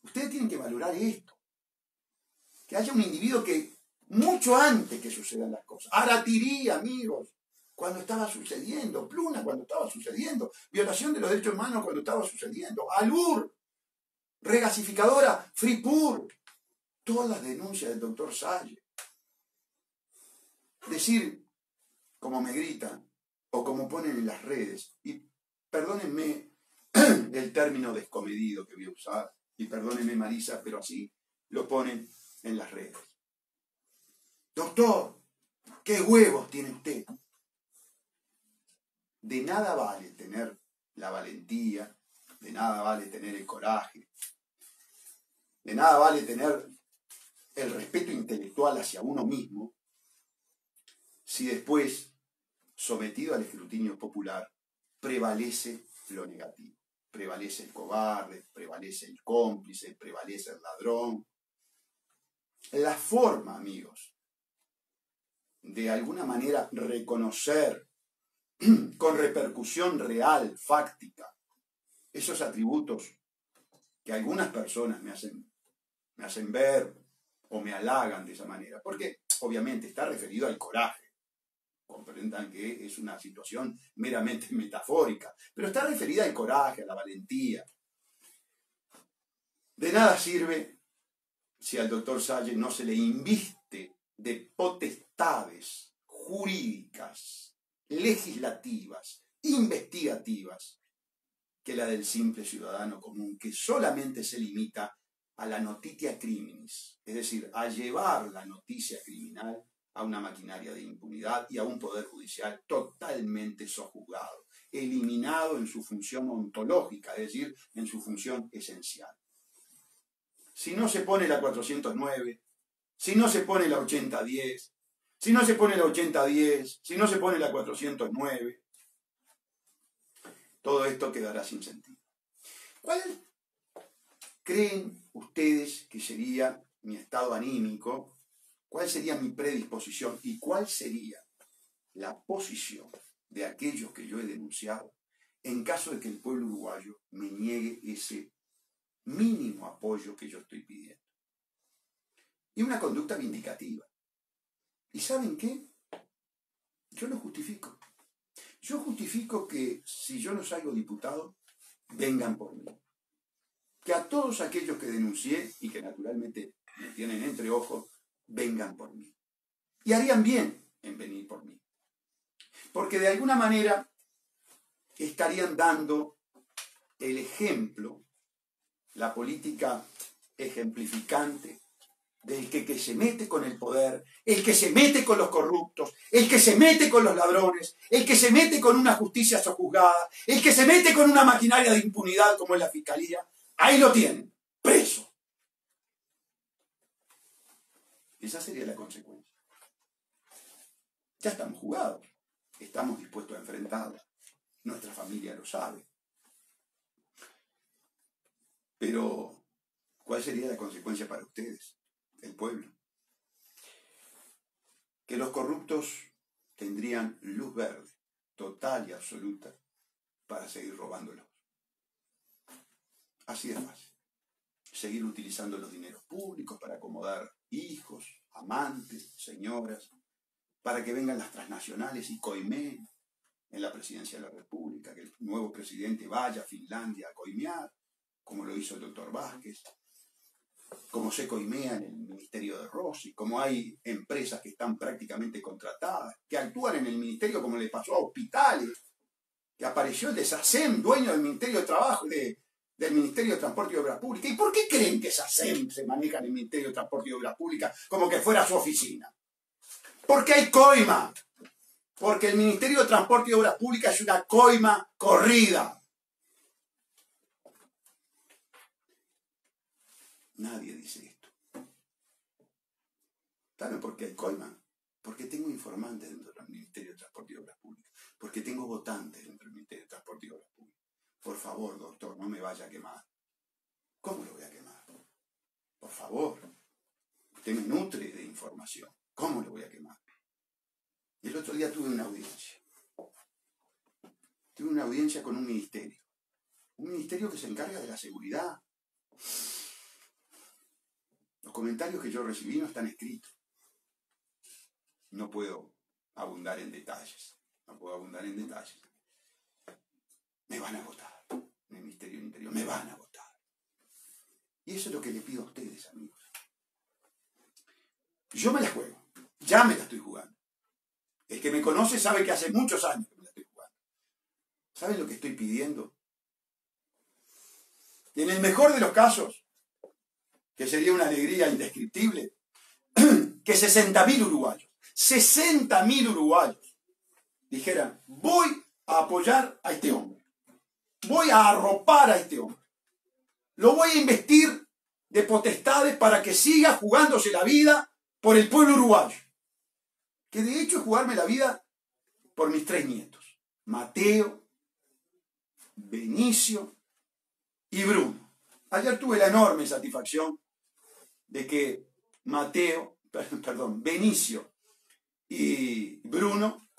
Ustedes tienen que valorar esto. Que haya un individuo que, mucho antes que sucedan las cosas, Aratirí, amigos, cuando estaba sucediendo, Pluna cuando estaba sucediendo, violación de los derechos humanos cuando estaba sucediendo, Alur, regasificadora, Fripur, todas las denuncias del doctor Salle. decir como me gritan o como ponen en las redes, y perdónenme el término descomedido que voy a usar, y perdónenme Marisa, pero así lo ponen en las redes. Doctor, ¿qué huevos tiene usted? De nada vale tener la valentía, de nada vale tener el coraje, de nada vale tener el respeto intelectual hacia uno mismo, si después, sometido al escrutinio popular, prevalece lo negativo. Prevalece el cobarde, prevalece el cómplice, prevalece el ladrón. La forma, amigos, de alguna manera reconocer con repercusión real, fáctica, esos atributos que algunas personas me hacen ver o me halagan de esa manera, porque obviamente está referido al coraje. Comprendan que es una situación meramente metafórica, pero está referida al coraje, a la valentía. De nada sirve si al doctor Salle no se le inviste de potestades jurídicas, legislativas, investigativas, que la del simple ciudadano común, que solamente se limita a la notitia criminis, es decir, a llevar la noticia criminal a una maquinaria de impunidad y a un poder judicial totalmente sojuzgado, eliminado en su función ontológica, es decir, en su función esencial. Si no se pone la 409, si no se pone la 8010, si no se pone la 8010, si no se pone la 409, todo esto quedará sin sentido. ¿Cuál creen ustedes que sería mi estado anímico? ¿Cuál sería mi predisposición? ¿Y cuál sería la posición de aquellos que yo he denunciado en caso de que el pueblo uruguayo me niegue ese mínimo apoyo que yo estoy pidiendo? Y una conducta vindicativa. ¿Y saben qué? Yo lo justifico. Yo justifico que si yo no salgo diputado, vengan por mí. Que a todos aquellos que denuncié y que naturalmente me tienen entre ojos, vengan por mí. Y harían bien en venir por mí. Porque de alguna manera estarían dando el ejemplo, la política ejemplificante del que se mete con el poder, el que se mete con los corruptos, el que se mete con los ladrones, el que se mete con una justicia sojuzgada, el que se mete con una maquinaria de impunidad como es la Fiscalía. Ahí lo tienen, preso. Esa sería la consecuencia. Ya estamos jugados, estamos dispuestos a enfrentarla. Nuestra familia lo sabe. Pero, ¿cuál sería la consecuencia para ustedes, el pueblo? Que los corruptos tendrían luz verde, total y absoluta, para seguir robándolos. Así de fácil. Seguir utilizando los dineros públicos para acomodar hijos, amantes, señoras, para que vengan las transnacionales y coimeen en la presidencia de la República, que el nuevo presidente vaya a Finlandia a coimear, como lo hizo el doctor Vázquez, como se coimea en el Ministerio de Rossi, como hay empresas que están prácticamente contratadas, que actúan en el ministerio como le pasó a hospitales, que apareció el de SACEM, dueño del Ministerio de Trabajo, del Ministerio de Transporte y Obras Públicas. ¿Y por qué creen que SACEM se maneja en el Ministerio de Transporte y Obras Públicas como que fuera su oficina? Porque hay coima. Porque el Ministerio de Transporte y Obras Públicas es una coima corrida. Nadie dice esto. ¿Saben por qué hay coima? Porque tengo informantes dentro del Ministerio de Transporte y Obras Públicas. Porque tengo votantes dentro del Ministerio de Transporte y Obras Públicas. Por favor, doctor, no me vaya a quemar. ¿Cómo lo voy a quemar? Por favor. Usted me nutre de información. ¿Cómo lo voy a quemar? Y el otro día tuve una audiencia. Tuve una audiencia con un ministerio. Un ministerio que se encarga de la seguridad. Los comentarios que yo recibí no están escritos. No puedo abundar en detalles. Me van a votar. En el Ministerio del Interior me van a votar. Y eso es lo que le pido a ustedes, amigos. Yo me la juego. Ya me la estoy jugando. El que me conoce sabe que hace muchos años que me la estoy jugando. ¿Saben lo que estoy pidiendo? Y en el mejor de los casos, que sería una alegría indescriptible, que 60.000 uruguayos dijeran, voy a apoyar a este hombre, voy a arropar a este hombre, lo voy a investir de potestades para que siga jugándose la vida por el pueblo uruguayo, que de hecho es jugarme la vida por mis 3 nietos, Mateo, Benicio y Bruno. Ayer tuve la enorme satisfacción de que Benicio y Bruno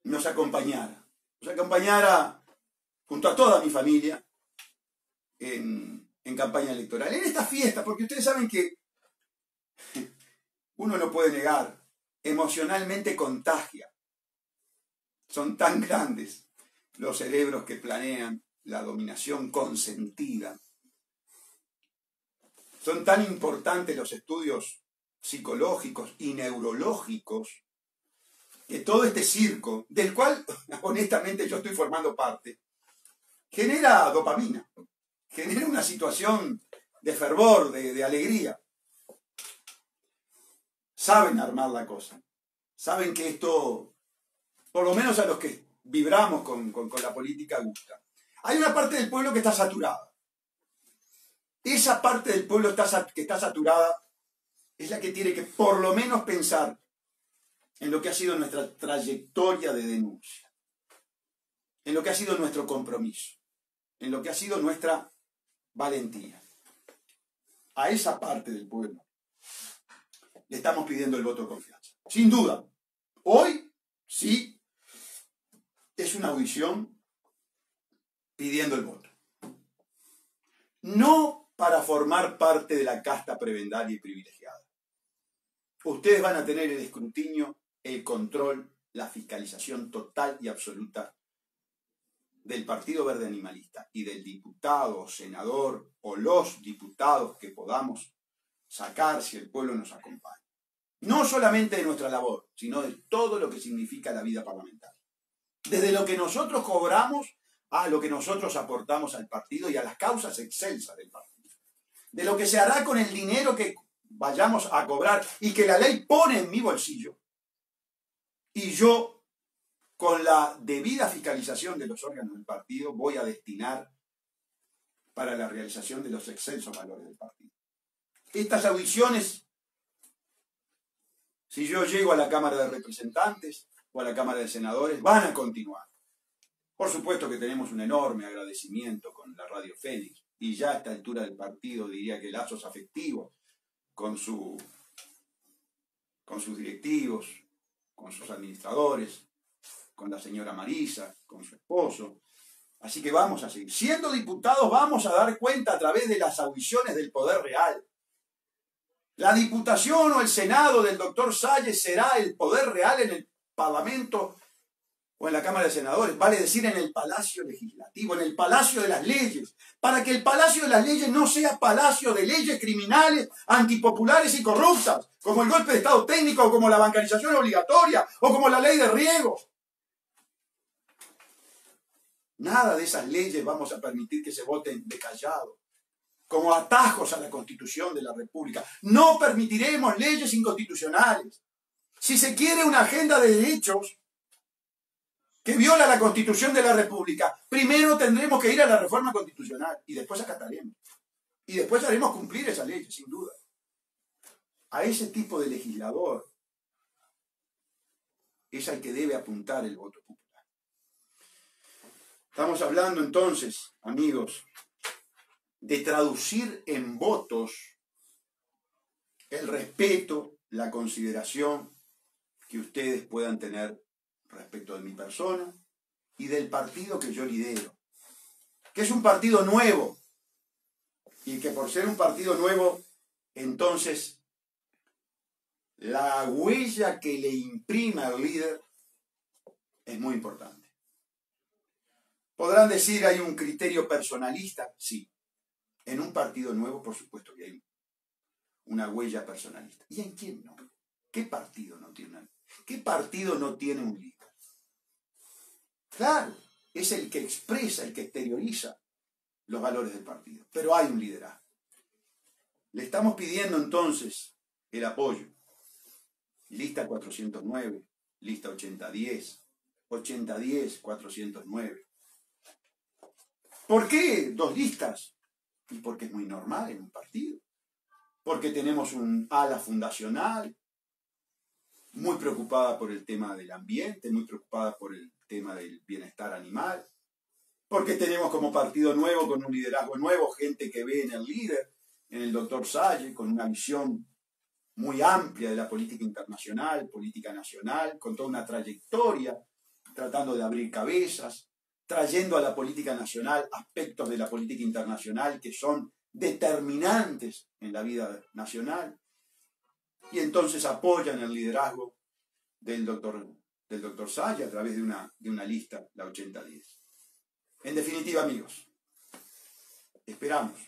nos acompañara junto a toda mi familia en campaña electoral, en esta fiesta, porque ustedes saben que uno no puede negar, emocionalmente contagia. Son tan grandes los cerebros que planean la dominación consentida. Son tan importantes los estudios psicológicos y neurológicos que todo este circo, del cual honestamente yo estoy formando parte, genera dopamina, genera una situación de fervor, de alegría. Saben armar la cosa, saben que esto, por lo menos a los que vibramos con la política, gusta. Hay una parte del pueblo que está saturada. Esa parte del pueblo que está saturada es la que tiene que por lo menos pensar en lo que ha sido nuestra trayectoria de denuncia, en lo que ha sido nuestro compromiso, en lo que ha sido nuestra valentía. A esa parte del pueblo le estamos pidiendo el voto de confianza. Sin duda, hoy sí es una audición pidiendo el voto. No para formar parte de la casta prebendaria y privilegiada. Ustedes van a tener el escrutinio, el control, la fiscalización total y absoluta del Partido Verde Animalista y del diputado o senador o los diputados que podamos sacar si el pueblo nos acompaña. No solamente de nuestra labor, sino de todo lo que significa la vida parlamentaria. Desde lo que nosotros cobramos a lo que nosotros aportamos al partido y a las causas excelsas del partido. De lo que se hará con el dinero que vayamos a cobrar y que la ley pone en mi bolsillo. Y yo, con la debida fiscalización de los órganos del partido, voy a destinar para la realización de los excelsos valores del partido. Estas audiciones, si yo llego a la Cámara de Representantes o a la Cámara de Senadores, van a continuar. Por supuesto que tenemos un enorme agradecimiento con la Radio Fénix, y ya a esta altura del partido diría que lazos afectivos con sus directivos, con sus administradores, con la señora Marisa, con su esposo. Así que vamos a seguir. Siendo diputados vamos a dar cuenta a través de las audiciones del poder real. La diputación o el senado del doctor Salles será el poder real en el Parlamento o en la Cámara de Senadores, vale decir en el Palacio Legislativo, en el Palacio de las Leyes, para que el Palacio de las Leyes no sea palacio de leyes criminales, antipopulares y corruptas, como el golpe de Estado técnico, o como la bancarización obligatoria, o como la ley de riego. Nada de esas leyes vamos a permitir que se voten de callado, como atajos a la Constitución de la República. No permitiremos leyes inconstitucionales. Si se quiere una agenda de derechos que viola la Constitución de la República, primero tendremos que ir a la reforma constitucional y después acataremos. Y después haremos cumplir esa ley, sin duda. A ese tipo de legislador es al que debe apuntar el voto popular. Estamos hablando entonces, amigos, de traducir en votos el respeto, la consideración que ustedes puedan tener respecto de mi persona y del partido que yo lidero, que es un partido nuevo, y que por ser un partido nuevo, entonces la huella que le imprima al líder es muy importante. Podrán decir, hay un criterio personalista, sí. En un partido nuevo, por supuesto que hay una huella personalista. ¿Y en quién no? ¿Qué partido no tiene una? ¿Qué partido no tiene un líder? Claro, es el que expresa, el que exterioriza los valores del partido, pero hay un liderazgo. Le estamos pidiendo entonces el apoyo. Lista 409, lista 8010, 8010, 409. ¿Por qué 2 listas? Y porque es muy normal en un partido. Porque tenemos un ala fundacional muy preocupada por el tema del ambiente, muy preocupada por el tema del bienestar animal. Porque tenemos como partido nuevo, con un liderazgo nuevo, gente que ve en el líder, en el doctor Salle, con una visión muy amplia de la política internacional, política nacional, con toda una trayectoria, tratando de abrir cabezas, trayendo a la política nacional aspectos de la política internacional que son determinantes en la vida nacional, y entonces apoyan el liderazgo del doctor Salle a través de una lista, la 8010. En definitiva, amigos, esperamos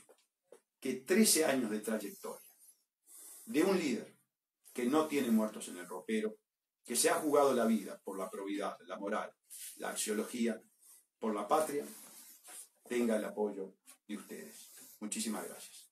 que 13 años de trayectoria de un líder que no tiene muertos en el ropero, que se ha jugado la vida por la probidad, la moral, la axiología, por la patria, tenga el apoyo de ustedes. Muchísimas gracias.